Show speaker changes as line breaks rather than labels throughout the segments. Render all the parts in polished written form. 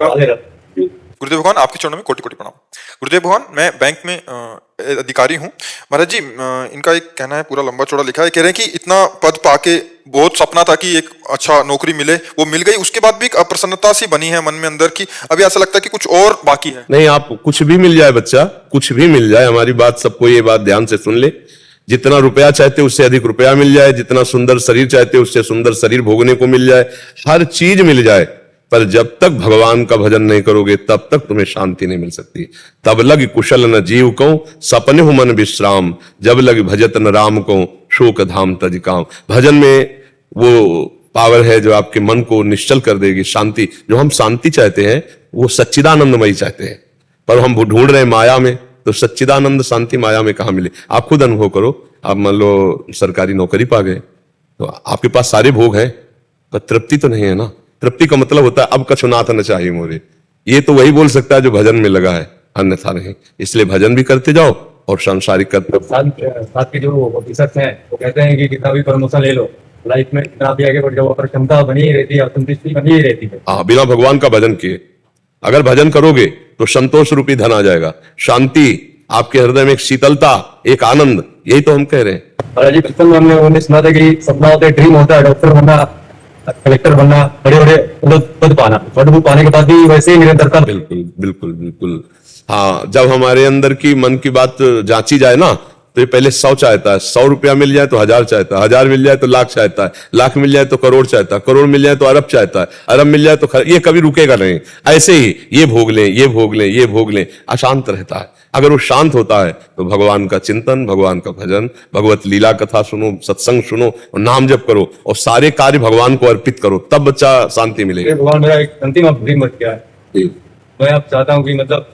गुरुदेव भगवान, आपके चरणों में कोटि कोटि प्रणाम। गुरुदेव भगवान, मैं बैंक में अधिकारी हूँ। महाराज जी, इनका एक कहना है, पूरा लंबा चौड़ा लिखा है। कह रहे हैं कि इतना पद पाके बहुत सपना था कि एक अच्छा नौकरी मिले, वो मिल गई, उसके बाद भी एक अप्रसन्नता सी बनी है मन में अंदर की। अभी ऐसा लगता है कि कुछ और बाकी है।
नहीं, आप कुछ भी मिल जाए बच्चा, कुछ भी मिल जाए, हमारी बात सबको ये बात ध्यान से सुन ले। जितना रुपया चाहते उससे अधिक रुपया मिल जाए, जितना सुंदर शरीर चाहते उससे सुंदर शरीर भोगने को मिल जाए, हर चीज मिल जाए, पर जब तक भगवान का भजन नहीं करोगे तब तक तुम्हें शांति नहीं मिल सकती। तब लग कुशल न जीव को सपने हो मन विश्राम, जब लग भजत न राम को शोक धाम तज काम। भजन में वो पावर है जो आपके मन को निश्चल कर देगी। शांति, जो हम शांति चाहते हैं वो सच्चिदानंदमयी चाहते हैं, पर हम ढूंढ रहे हैं माया में, तो सच्चिदानंद शांति माया में कहां मिले। आप खुद अनुभव करो। आप मान लो सरकारी नौकरी पा गए तो आपके पास सारे भोग हैं, पर तृप्ति तो नहीं है ना। तृप्ति का मतलब होता है अब कछु नाथ न चाहिए मोरे। ये तो वही बोल सकता है जो भजन में लगा है, अन्यथा नहीं। इसलिए भजन भी करते जाओ और सांसारिक करते।
साथ के जो ऑफिसर्स हैं वो कहते हैं कि कितना भी प्रमोशन ले लो, लाइफ में कितना भी आगे बढ़ जाओ, पर क्षमता बनी ही रहती है, संतुष्टि बनी ही रहती है।
हाँ, बिना भगवान का भजन किए अगर भजन करोगे तो संतोष रूपी धन आ जाएगा, शांति, आपके हृदय में एक शीतलता, एक आनंद। यही तो हम कह रहे हैं।
महाराज जी, बचपन में हमने सुना था कि सपना होता है, ड्रीम होता है डॉक्टर बनना, कलेक्टर बनना, बड़े बड़े पद पाना, पद पाने के बाद भी वैसे ही निरंतरता।
बिल्कुल बिल्कुल बिल्कुल। हाँ, जब हमारे अंदर की मन की बात जांची जाए ना, तो ये पहले 100 चाहता है, 100 रुपया मिल जाए तो 1000 चाहता है, 1000 मिल जाए तो लाख चाहता है, लाख मिल जाए तो करोड़ चाहता है, करोड़ मिल जाए तो अरब चाहता है, अरब मिल जाए तो ये कभी रुकेगा नहीं। ऐसे ही ये भोग लें, ये भोग लें, ये भोग लें, अशांत रहता है। अगर वो शांत होता है तो भगवान का चिंतन, भगवान का भजन, भगवत लीला कथा सुनो, सत्संग सुनो और नाम जप करो और सारे कार्य भगवान को अर्पित करो, तब बच्चा शांति मिलेगी।
भगवान, मेरा एक अंतिम ड्रीम बच गया है। मैं अब चाहता हूँ कि मतलब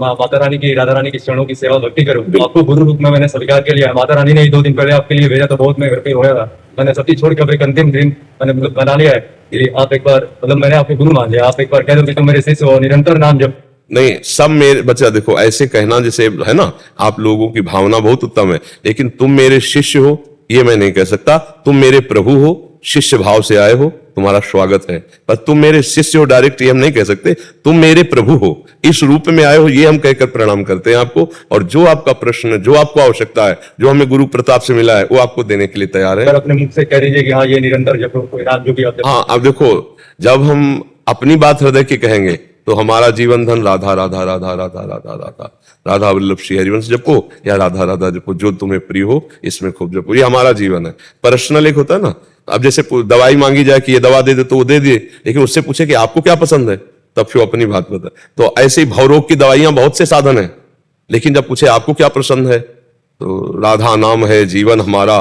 माता रानी की, राधा रानी की चरणों की सेवा भक्ति करूँ। आपको गुरु रूप में मैंने स्वीकार कर लिया। माता रानी ने 2 दिन पहले आपके लिए भेजा, तो बहुत मैं घर पे रोया था। मैंने सब चीज छोड़ कर एक अंतिम ड्रीम मैंने मतलब बना लिया है कि आप एक बार, मतलब मैंने आपके गुरु मान लिया। आप एक बार कह दो कि तुम मेरे शिष्य हो, निरंतर नाम जप।
नहीं, सब मेरे बच्चा, देखो ऐसे कहना जैसे है ना, आप लोगों की भावना बहुत उत्तम है, लेकिन तुम मेरे शिष्य हो ये मैं नहीं कह सकता। तुम मेरे प्रभु हो, शिष्य भाव से आए हो, तुम्हारा स्वागत है। पर तुम मेरे शिष्य हो डायरेक्ट ये हम नहीं कह सकते। तुम मेरे प्रभु हो, इस रूप में आए हो, ये हम कहकर प्रणाम करते हैं आपको। और जो आपका प्रश्न, जो आपको आवश्यकता है, जो हमें गुरु प्रताप से मिला है, वो आपको देने के लिए तैयार है।
अपने मुख से कह दीजिए कि हाँ ये निरंतर जपो, कोई रात जो भी आप।
हाँ, अब देखो, जब हम अपनी बात हृदय की कहेंगे तो हमारा जीवन धन राधा राधा राधा राधा राधा राधा राधा वल्लभ श्री हरिवंश जपो या राधा राधा जपो, जो तुम्हें प्रिय हो इसमें खूब जपो, ये हमारा जीवन है। पर्सनल एक होता है ना, अब जैसे दवाई मांगी जाए कि ये दवा दे दे तो वो दे दिए, लेकिन उससे पूछे कि आपको क्या पसंद है, तब फिर अपनी बात बताए। तो ऐसे ही भवरोग की दवाइयां बहुत से साधन है, लेकिन जब पूछे आपको क्या पसंद है, तो राधा नाम है जीवन हमारा,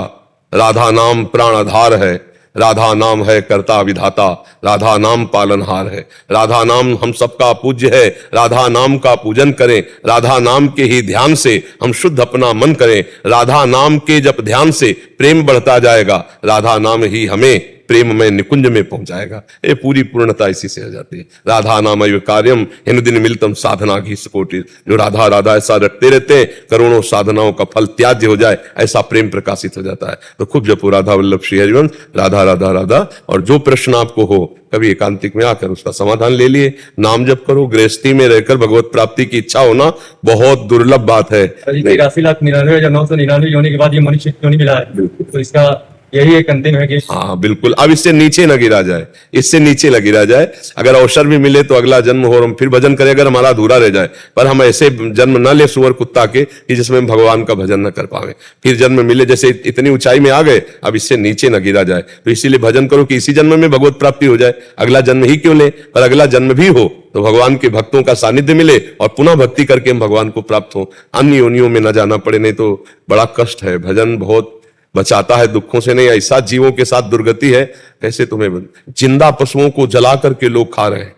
राधा नाम प्राण आधार है, राधा नाम है कर्ता विधाता, राधा नाम पालनहार है, राधा नाम हम सबका पूज्य है, राधा नाम का पूजन करें, राधा नाम के ही ध्यान से हम शुद्ध अपना मन करें, राधा नाम के जप ध्यान से प्रेम बढ़ता जाएगा, राधा नाम ही हमें प्रेम में निकुंज में पहुंचाएगा। ये पूरी पूर्णता इसी से आ जाती है। राधा नामय कार्यम हिन दिन मिलतम साधना की कोटि। जो राधा राधा ऐसा रखते रहते हैं, करोड़ों साधनाओं का फल त्याज्य हो जाए, ऐसा प्रेम प्रकाशित हो जाता है। तो खूब जपो राधा वल्लभ श्री हरिवंश, राधा राधा राधा। और जो प्रश्न आपको हो, कभी एकांतिक में आकर उसका समाधान ले लिए, नाम जप करो। गृहस्थी में रहकर भगवत प्राप्ति की इच्छा होना बहुत दुर्लभ बात है।
83,99,999 योनि के बाद ये मनुष्य योनि मिला है, तो इसका यही एक अंतिम है कि
हाँ बिल्कुल, अब इससे नीचे न गिरा जाए, इससे नीचे न गिरा जाए। अगर अवसर भी मिले तो अगला जन्म हो और हम फिर भजन करें, अगर हमारा अधूरा रह जाए, पर हम ऐसे जन्म न ले सुअर कुत्ता के कि जिसमें हम भगवान का भजन न कर पावे। फिर जन्म मिले, जैसे इतनी ऊंचाई में आ गए, अब इससे नीचे न गिरा जाए। तो इसीलिए भजन करो कि इसी जन्म में भगवत प्राप्ति हो जाए। अगला जन्म ही क्यों ले, पर अगला जन्म भी हो तो भगवान के भक्तों का सानिध्य मिले और पुनः भक्ति करके हम भगवान को प्राप्त हो, अन्य योनियों में न जाना पड़े। नहीं तो बड़ा कष्ट है। भजन बहुत बचाता है दुखों से। नहीं, ऐसा जीवों के साथ दुर्गति है। कैसे तुम्हें जिंदा पशुओं को जला करके लोग खा रहे हैं,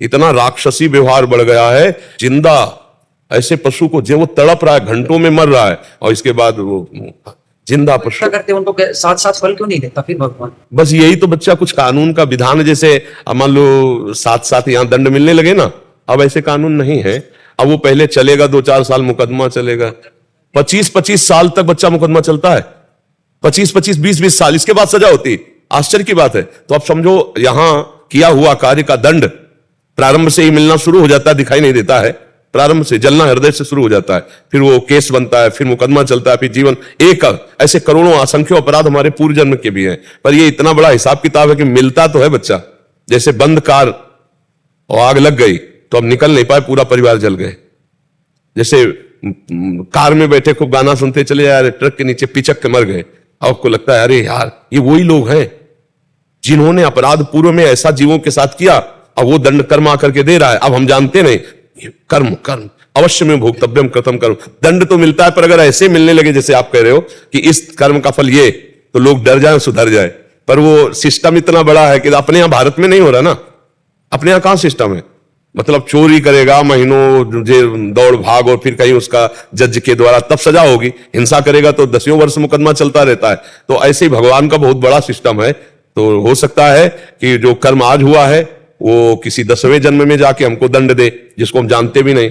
इतना राक्षसी व्यवहार बढ़ गया है। जिंदा ऐसे पशु को जो वो तड़प रहा है, घंटों में मर रहा है, और इसके बाद वो जिंदा पशु
करते उनको साथ साथ फल क्यों नहीं देता फिर भगवान?
बस यही तो बच्चा, कुछ कानून का विधान, जैसे मान लो साथ साथ यहाँ दंड मिलने लगे ना, अब ऐसे कानून नहीं है। अब वो पहले चलेगा 2-4 साल मुकदमा चलेगा, 25-25 साल तक बच्चा मुकदमा चलता है, 25-25, 20-20 साल, इसके बाद सजा होती। आश्चर्य की बात है। तो अब समझो, यहां किया हुआ कार्य का दंड प्रारंभ से ही मिलना शुरू हो जाता है, दिखाई नहीं देता है। प्रारंभ से जलना हृदय से शुरू हो जाता है, फिर वो केस बनता है, फिर मुकदमा चलता है, फिर जीवन एक ऐसे करोड़ों असंख्य अपराध हमारे पूर्व जन्म के भी हैं। पर ये इतना बड़ा हिसाब किताब है कि मिलता तो है बच्चा। जैसे बंद कार और आग लग गई तो अब निकल नहीं पाए, पूरा परिवार जल गए। जैसे कार में बैठे खूब गाना सुनते चले जा रहे, ट्रक के नीचे पिचक के मर गए। अब आपको लगता है अरे यार ये वही लोग हैं जिन्होंने अपराध पूर्व में ऐसा जीवों के साथ किया, अब वो दंड कर्म आकर के दे रहा है। अब हम जानते नहीं, कर्म कर्म अवश्य में भोक्तव्यम कृतम कर्म, दंड तो मिलता है, पर अगर ऐसे मिलने लगे जैसे आप कह रहे हो कि इस कर्म का फल ये, तो लोग डर जाए, सुधर जाए। पर वो सिस्टम इतना बड़ा है कि अपने यहां भारत में नहीं हो रहा ना। अपने यहां कहां सिस्टम है? मतलब चोरी करेगा महीनों दौड़ भाग और फिर कहीं उसका जज के द्वारा तब सजा होगी, हिंसा करेगा तो 10 वर्ष मुकदमा चलता रहता है। तो ऐसे ही भगवान का बहुत बड़ा सिस्टम है। तो हो सकता है कि जो कर्म आज हुआ है वो किसी 10वें जन्म में जाके हमको दंड दे, जिसको हम जानते भी नहीं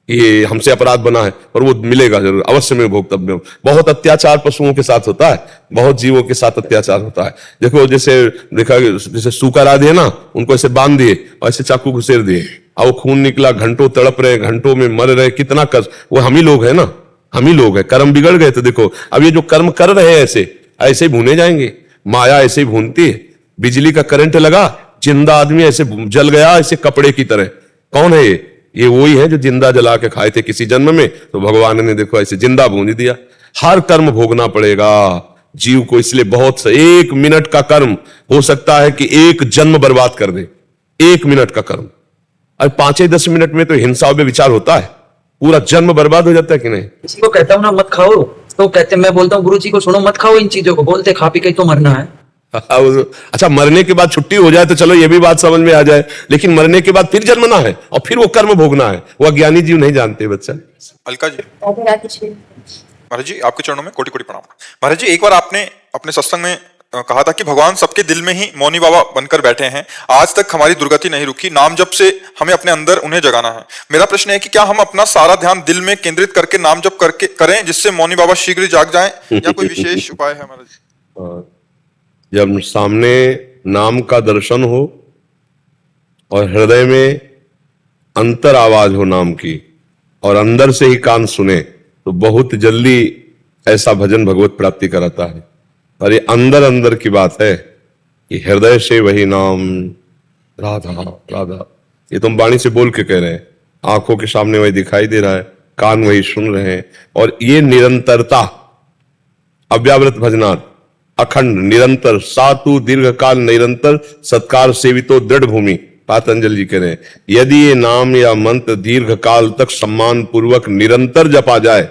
ये हमसे अपराध बना है, और वो मिलेगा जरूर, अवश्य में भोक्तव्य। बहुत अत्याचार पशुओं के साथ होता है, बहुत जीवों के साथ अत्याचार होता है। देखो जैसे देखा, जैसे सूकर आदि है ना, उनको ऐसे बांध दिए और ऐसे चाकू घुसेर दिए, और वो खून निकला, घंटों तड़प रहे, घंटों में मर रहे, कितना कष्ट। वो हम ही लोग है ना, हम ही लोग है। कर्म बिगड़ गए तो देखो अब ये जो कर्म कर रहे हैं ऐसे ऐसे भूने जाएंगे। माया ऐसे ही भूनती है। बिजली का करंट लगा, जिंदा आदमी ऐसे जल गया, ऐसे कपड़े की तरह। कौन है ये वही है जो जिंदा जला के खाए थे किसी जन्म में, तो भगवान ने देखो ऐसे जिंदा भून दिया। हर कर्म भोगना पड़ेगा जीव को, इसलिए बहुत सा 1 मिनट का कर्म हो सकता है कि 1 जन्म बर्बाद कर दे। 1 मिनट का कर्म, और 5-10 मिनट में तो हिंसा में विचार होता है, पूरा जन्म बर्बाद हो जाता है कि नहीं?
किसी को कहता हूँ ना मत खाओ, तो कहते मैं बोलता हूँ गुरु जी को सुनो मत खाओ इन चीजों को, बोलते खा पी के तो मरना है।
अच्छा मरने के बाद छुट्टी हो जाए तो चलो ये भी बात समझ में आ जाए, लेकिन मरने के बाद फिर जन्मना है और फिर वो कर्म भोगना है, वो अज्ञानी जीव नहीं जानते बच्चा।
अलका जी,
राधे राधे श्री।
महाराज जी आपके चरणों में कोटि कोटि प्रणाम। महाराज जी एक बार आपने अपने सत्संग में कहा था कि भगवान सबके दिल में ही मौनी बाबा बनकर बैठे हैं, आज तक हमारी दुर्गति नहीं रुकी, नाम जप से हमें अपने अंदर उन्हें जगाना है। मेरा प्रश्न है कि क्या हम अपना सारा ध्यान दिल में केंद्रित करके नाम जप करके करें जिससे मौनी बाबा शीघ्र जाग जाएं, या कोई विशेष उपाय है महाराज जी?
जब सामने नाम का दर्शन हो और हृदय में अंतर आवाज हो नाम की, और अंदर से ही कान सुने, तो बहुत जल्दी ऐसा भजन भगवत प्राप्ति कराता है। और ये अंदर अंदर की बात है कि हृदय से वही नाम राधा राधा, ये तुम वाणी से बोल के कह रहे हैं, आंखों के सामने वही दिखाई दे रहा है, कान वही सुन रहे हैं। और ये निरंतरता, अव्यावृत भजनार्थ, अखंड निरंतर, सातु दीर्घ काल निरंतर सत्कार सेवितो दृढ़ भूमि, पातंजलि जी कह रहे हैं। यदि ये नाम या मंत्र दीर्घ काल तक सम्मान पूर्वक निरंतर जपा जाए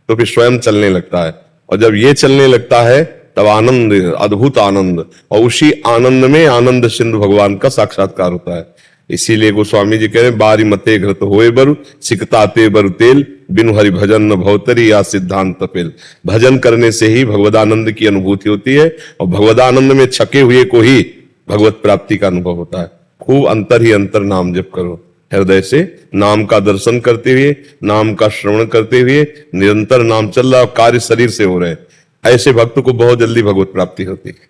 तो फिर स्वयं चलने लगता है, और जब ये चलने लगता है तब आनंद, अद्भुत आनंद, और उसी आनंद में आनंद सिंधु भगवान का साक्षात्कार होता है। इसीलिए गोस्वामी जी कह रहे हैं, बारी मते घृत होए बरु सिकताते बरु तेल, बिनु हरि भजन न भवतरी या सिद्धांत पेल। भजन करने से ही भगवदानंद की अनुभूति होती है, और भगवदानंद में छके हुए को ही भगवत प्राप्ति का अनुभव होता है। खूब अंतर ही अंतर नाम जप करो, हृदय से नाम का दर्शन करते हुए, नाम का श्रवण करते हुए, निरंतर नाम चल रहा, कार्य शरीर से हो रहे हैं। ऐसे भक्त को बहुत जल्दी भगवत प्राप्ति होती है।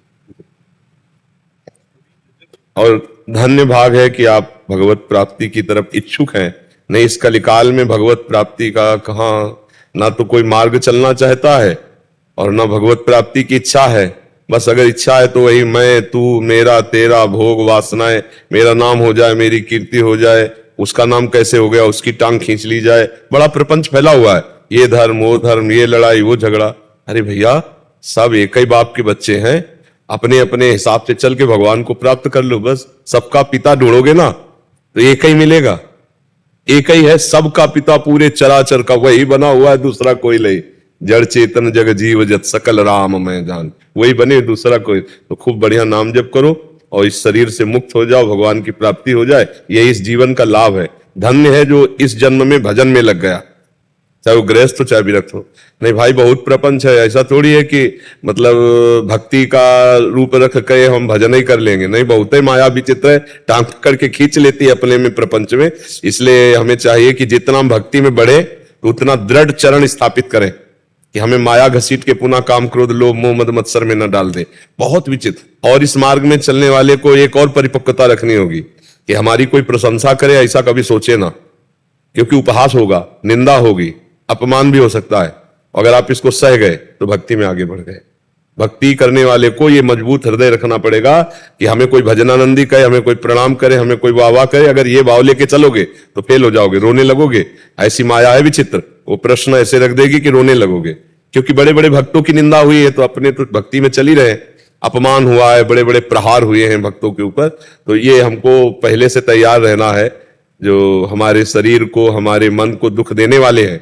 और धन्य भाग है कि आप भगवत प्राप्ति की तरफ इच्छुक हैं। नहीं इस कलिकाल में भगवत प्राप्ति का कहां, ना तो कोई मार्ग चलना चाहता है और ना भगवत प्राप्ति की इच्छा है। बस अगर इच्छा है तो वही मैं, तू, मेरा, तेरा, भोग, वासनाएं, मेरा नाम हो जाए, मेरी कीर्ति हो जाए, उसका नाम कैसे हो गया, उसकी टांग खींच ली जाए। बड़ा प्रपंच फैला हुआ है, ये धर्म वो धर्म, ये लड़ाई वो झगड़ा। अरे भैया सब एक ही बाप के बच्चे हैं, अपने अपने हिसाब से चल के भगवान को प्राप्त कर लो। बस सबका पिता ढूंढोगे ना तो एक ही मिलेगा, एक ही है सबका पिता, पूरे चराचर का वही बना हुआ है, दूसरा कोई नहीं। जड़ चेतन जग जीव जत सकल राम मैं जान, वही बने, दूसरा कोई। तो खूब बढ़िया नाम जप करो और इस शरीर से मुक्त हो जाओ, भगवान की प्राप्ति हो जाए। यही इस जीवन का लाभ है। धन्य है जो इस जन्म में भजन में लग गया, चाहे वो गृहस्थ हो चाहे विरक्त हो। नहीं भाई बहुत प्रपंच है, ऐसा थोड़ी है कि मतलब भक्ति का रूप रख के हम भजन ही कर लेंगे। नहीं, बहुत ही माया विचित्र है, टांग करके खींच लेती है अपने में प्रपंच में। इसलिए हमें चाहिए कि जितना हम भक्ति में बढ़े तो उतना दृढ़ चरण स्थापित करें कि हमें माया घसीट के पुनः काम क्रोध लोभ मोह मद मत्सर में न डाल दे। बहुत विचित्र। और इस मार्ग में चलने वाले को एक और परिपक्वता रखनी होगी कि हमारी कोई प्रशंसा करे ऐसा कभी सोचे ना, क्योंकि उपहास होगा, निंदा होगी, अपमान भी हो सकता है। अगर आप इसको सह गए तो भक्ति में आगे बढ़ गए। भक्ति करने वाले को ये मजबूत हृदय रखना पड़ेगा कि हमें कोई भजनानंदी कहे, हमें कोई प्रणाम करे, हमें कोई वाह वाह करे, अगर ये भाव लेके चलोगे तो फेल हो जाओगे, रोने लगोगे। ऐसी माया है विचित्र, वो प्रश्न ऐसे रख देगी कि रोने लगोगे। क्योंकि बड़े बड़े भक्तों की निंदा हुई है तो अपने तो भक्ति में चल ही रहे, अपमान हुआ है, बड़े बड़े प्रहार हुए हैं भक्तों के ऊपर। तो ये हमको पहले से तैयार रहना है। जो हमारे शरीर को, हमारे मन को दुख देने वाले हैं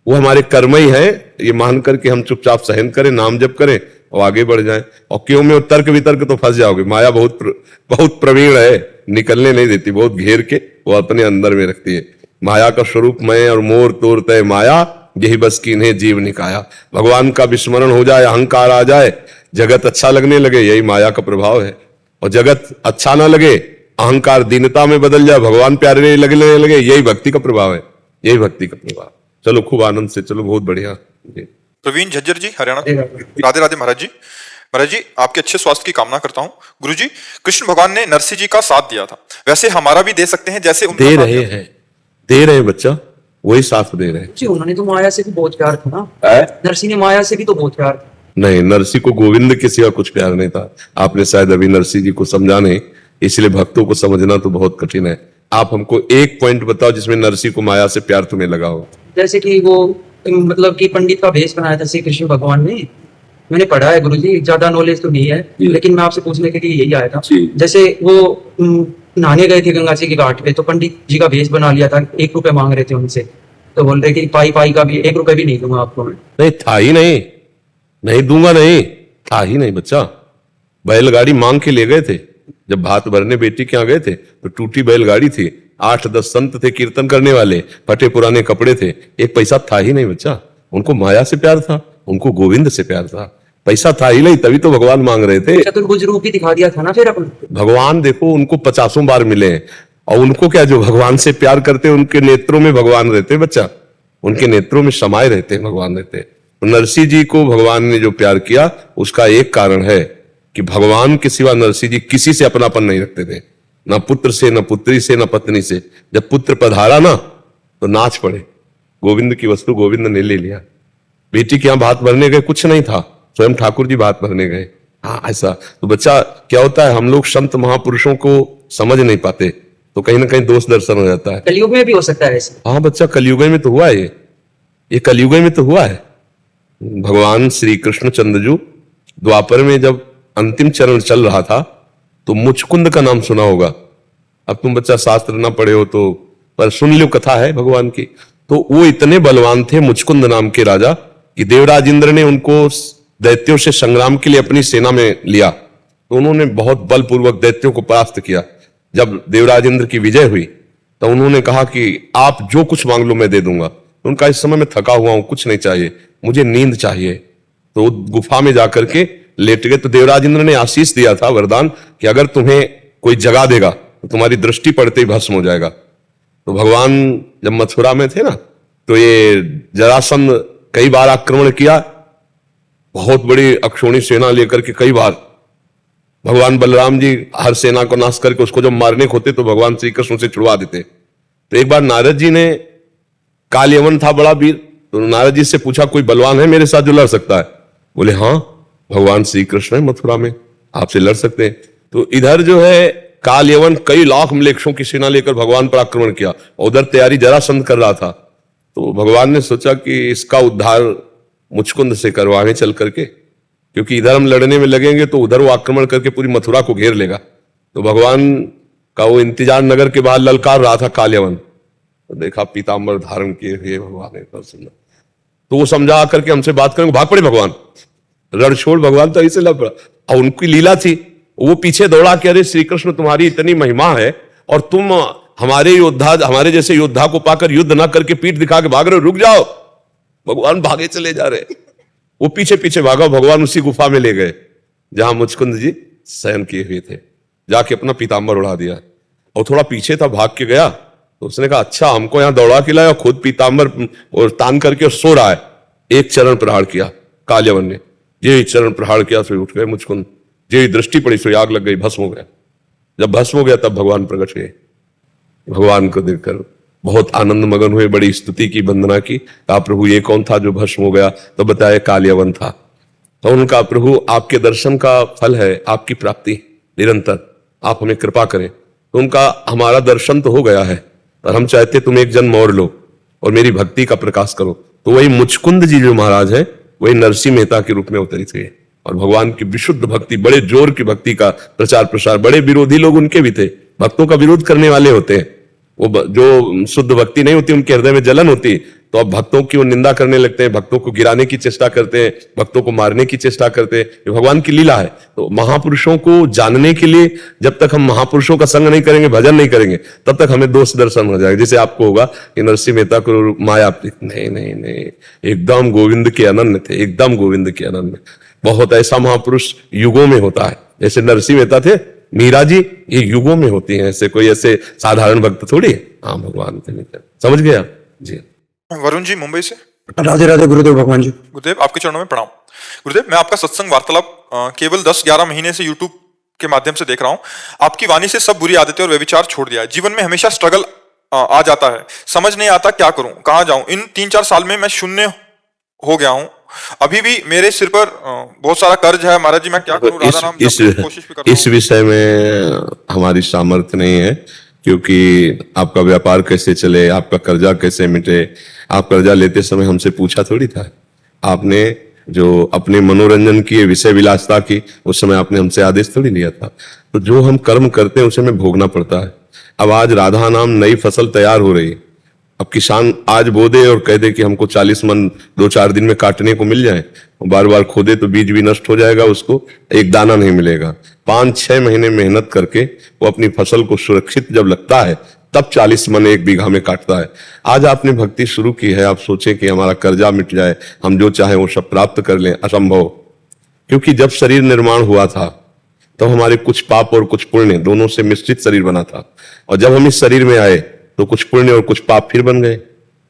वो हमारे कर्म ही है, ये मान करके हम चुपचाप सहन करें, नाम जप करें और आगे बढ़ जाएं। और क्यों में तर्क वितर्क तो फंस जाओगे। माया बहुत प्रवीण है, निकलने नहीं देती, बहुत घेर के वो अपने अंदर में रखती है। माया का स्वरूप मैं और मोर तोर तय माया, यही बस की इन्हें जीव निकाया। भगवान का विस्मरण हो जाए, अहंकार आ जाए, जगत अच्छा लगने लगे, यही माया का प्रभाव है। और जगत अच्छा ना लगे, अहंकार दीनता में बदल जाए, भगवान प्यारे लगने लगे, यही भक्ति का प्रभाव है, यही भक्ति का प्रभाव। चलो खूब आनंद से चलो, बहुत बढ़िया जी।
प्रवीण झज्जर जी, हरियाणा। राधे राधे महाराज जी। महाराज जी, आपके अच्छे स्वास्थ्य की कामना करता हूँ। गुरु जी, कृष्ण भगवान ने नरसिंह जी का साथ दिया था, वैसे हमारा भी दे सकते हैं जैसे उनका
दे
साथ
रहे
दिया।
हैं, दे रहे हैं बच्चा, वही साथ दे रहे हैं।
जी उन्होंने तो माया से भी बहुत प्यार था ना, नरसिंह ने माया से भी तो बहुत प्यार था।
नहीं, नरसिंह को गोविंद के सिवा कुछ प्यार नहीं था। आपने शायद अभी नरसिंह जी को समझा नहीं, इसलिए भक्तों को समझना तो बहुत कठिन है। आप हमको एक पॉइंट बताओ जिसमें नरसिंह को माया से प्यार तुम्हें लगा हो।
जैसे कि वो मतलब कि पंडित का भेष बनाया था श्री कृष्ण भगवान ने, मैंने पढ़ा है गुरुजी, ज्यादा नॉलेज तो नहीं है लेकिन मैं आपसे पूछने के लिए यही आया था। जैसे वो नहाने गए थे गंगा जी के घाट पे, तो पंडित जी का भेष बना लिया था, 1 रुपए मांग रहे थे उनसे, तो बोल रहे कि पाई पाई का भी 1 रुपए भी नहीं दूंगा आपको मैं।
नहीं था ही नहीं, नहीं दूंगा, नहीं था ही नहीं बच्चा। बैलगाड़ी मांग के ले गए थे, जब भात भरने बेटी के यहाँ गए थे तो टूटी बैलगाड़ी थी, 8-10 संत थे कीर्तन करने वाले, फटे पुराने कपड़े थे, एक पैसा था ही नहीं बच्चा। उनको माया से प्यार था, उनको गोविंद से प्यार था, पैसा था ही नहीं, तभी तो भगवान मांग रहे थे।
चतुर्भुज रूप ही दिखा दिया था ना फिर अपन।
भगवान देखो उनको 50 बार मिले हैं, और उनको क्या, जो भगवान से प्यार करते हैं उनके नेत्रों में भगवान रहते हैं बच्चा, उनके नेत्रों में समाये रहते हैं, भगवान रहते हैं। तो नरसिंह जी को भगवान ने जो प्यार किया उसका एक कारण है कि भगवान के सिवा नरसिंह जी किसी से अपनापन नहीं रखते थे, ना पुत्र से, ना पुत्री से, ना पत्नी से। जब पुत्र पधारा ना तो नाच पड़े, गोविंद की वस्तु गोविंद ने ले लिया। बेटी के यहाँ भात भरने गए, कुछ नहीं था, स्वयं ठाकुर जी भात भरने गए। हाँ ऐसा तो बच्चा क्या होता है, हम लोग संत महापुरुषों को समझ नहीं पाते तो कहीं ना कहीं दोष दर्शन हो जाता है।
कलयुग में भी हो सकता है ऐसे।
हाँ बच्चा, कलयुग में तो हुआ है, ये कलयुग में तो हुआ है। भगवान श्री कृष्ण चंद्रजू द्वापर में जब अंतिम चरण चल रहा था तो मुचकुंद का नाम सुना होगा। अब तुम बच्चा शास्त्र ना पढ़े हो तो पर सुन लो, कथा है भगवान की। तो वो इतने बलवान थे मुचकुंद नाम के राजा कि देवराज इंद्र ने उनको दैत्यों से संग्राम के लिए अपनी सेना में लिया, तो उन्होंने बहुत बलपूर्वक दैत्यों को परास्त किया। जब देवराज इंद्र की विजय हुई तो उन्होंने कहा कि आप जो कुछ मांग लो मैं दे दूंगा। तो उनका इस समय मैं थका हुआ हूं, कुछ नहीं चाहिए, मुझे नींद चाहिए। तो गुफा में जाकर के लेट गए। तो देवराज इंद्र ने आशीष दिया था, वरदान, कि अगर तुम्हें कोई जगा देगा तो तुम्हारी दृष्टि पड़ते ही भस्म हो जाएगा। तो भगवान जब मथुरा में थे ना तो ये जरासंध कई बार आक्रमण किया, बहुत बड़ी अक्षौणी सेना लेकर के कई बार। भगवान बलराम जी हर सेना को नाश करके उसको जब मारने को होते तो भगवान श्री कृष्ण से छुड़वा देते। तो एक बार नारद जी ने, काल यवन था बड़ा वीर, तो नारद जी से पूछा कोई बलवान है मेरे साथ जो लड़ सकता है? बोले हाँ, भगवान श्री कृष्ण है मथुरा में, आपसे लड़ सकते हैं। तो इधर जो है काल यवन कई लाख मलेच्छों की सेना लेकर भगवान पर आक्रमण किया, उधर तैयारी जरासंध कर रहा था। तो भगवान ने सोचा कि इसका उद्धार मुचकुंद से करवाएं चल करके, क्योंकि इधर हम लड़ने में लगेंगे तो उधर वो आक्रमण करके पूरी मथुरा को घेर लेगा। तो भगवान का वो इंतजार नगर के बाहर ललकार रहा था काल यवन, तो देखा पीताम्बर धारण किए हुए भगवान ने, तो वो समझा करके हमसे बात करेंगे, भाग पड़े भगवान, रण छोड़। भगवान तो ऐसे लड़ पड़ा, और उनकी लीला थी, वो पीछे दौड़ा के अरे श्री कृष्ण तुम्हारी इतनी महिमा है और तुम हमारे योद्धा, हमारे जैसे योद्धा को पाकर युद्ध ना करके पीठ दिखा के भाग रहे हो, रुक जाओ। भगवान भागे चले जा रहे, वो पीछे पीछे भागा। भगवान उसी गुफा में ले गए जहां मुचकुंद जी शयन किए हुए थे, जाके अपना पीताम्बर उड़ा दिया। और थोड़ा पीछे था, भाग के गया तो उसने कहा अच्छा हमको यहां दौड़ा के लाया, खुद पीताम्बर और तान करके और सो रहा है। एक चरण प्रहार किया काल यवन ने, ये चरण प्रहार किया, फिर उठ गए मुचकुंद, ये दृष्टि पड़ी, फिर आग लग गई, भस्म हो गया। जब भस्म हो गया तब भगवान प्रकट हुए। भगवान को देखकर बहुत आनंद मगन हुए, बड़ी स्तुति की, वंदना की। कहा प्रभु ये कौन था जो भस्म हो गया? तो बताया कालियावन था। तो उनका प्रभु आपके दर्शन का फल है आपकी प्राप्ति निरंतर, आप हमें कृपा करें। तो उनका हमारा दर्शन तो हो गया है, पर हम चाहते तुम एक जन्म और लो और मेरी भक्ति का प्रकाश करो। तो वही मुचकुंद जी जो महाराज है वही नरसिंह मेहता के रूप में अवतरित हुए और भगवान की विशुद्ध भक्ति, बड़े जोर की भक्ति का प्रचार प्रसार। बड़े विरोधी लोग उनके भी थे, भक्तों का विरोध करने वाले होते हैं, वो जो शुद्ध भक्ति नहीं होती उनके हृदय में जलन होती, तो अब भक्तों की वो निंदा करने लगते हैं, भक्तों को गिराने की चेष्टा करते हैं, भक्तों को मारने की चेष्टा करते हैं। ये भगवान की लीला है। तो महापुरुषों को जानने के लिए जब तक हम महापुरुषों का संग नहीं करेंगे, भजन नहीं करेंगे, तब तक हमें दोष दर्शन हो जाएगा। जैसे आपको होगा कि नरसिंह मेहता को माया, नहीं नहीं नहीं, एकदम गोविंद के अनन्य थे, एकदम गोविंद के अनन्य। बहुत ऐसा महापुरुष युगों में होता है, जैसे नरसिंह मेहता थे, मीरा जी, ये युगों में होती हैं, ऐसे कोई ऐसे साधारण भक्त थोड़ी है। हाँ भगवान के नीचे, समझ गए आप जी।
वरुण जी मुंबई से।
राधे राधे गुरुदेव भगवान जी।
गुरुदेव आपके चरणों में प्रणाम। गुरुदेव मैं आपका सत्संग वार्तालाप केवल 10-11 महीने से यूट्यूब के माध्यम से देख रहा हूँ। आपकी वाणी से सब बुरी आदतें और व्यभिचार छोड़ दिया है। जीवन में हमेशा स्ट्रगल आ जाता है, समझ नहीं आता क्या करूं, कहाँ जाऊं। इन 3-4 साल में मैं शून्य हो गया हूं। अभी भी मेरे सिर पर बहुत सारा कर्ज है। महाराज जी मैं क्या करूं? राधा नाम जपने की कोशिश भी कर रहा हूं।
इस विषय में हमारी सामर्थ्य नहीं है, क्योंकि आपका व्यापार कैसे चले, आपका कर्जा कैसे मिटे, आप कर्जा लेते समय हमसे पूछा थोड़ी था। आपने जो अपने मनोरंजन की, विषय विलासता की, उस समय आपने हमसे आदेश थोड़ी लिया था। तो जो हम कर्म करते हैं उसे हमें भोगना पड़ता है। अब आज राधा नाम नई फसल तैयार हो रही है। अब किसान आज बो दे और कह दे कि हमको 40 मन 2-4 दिन में काटने को मिल जाए, बार बार खोदे तो बीज भी नष्ट हो जाएगा, उसको एक दाना नहीं मिलेगा। 5-6 महीने मेहनत करके वो अपनी फसल को सुरक्षित जब लगता है तब 40 मन 1 बीघा में काटता है। आज आपने भक्ति शुरू की है, आप सोचें कि हमारा कर्जा मिट जाए, हम जो चाहे वो सब प्राप्त कर लें, असंभव। क्योंकि जब शरीर निर्माण हुआ था तो हमारे कुछ पाप और कुछ पुण्य दोनों से मिश्रित शरीर बना था, और जब हम इस शरीर में आए तो कुछ पुण्य और कुछ पाप फिर बन गए,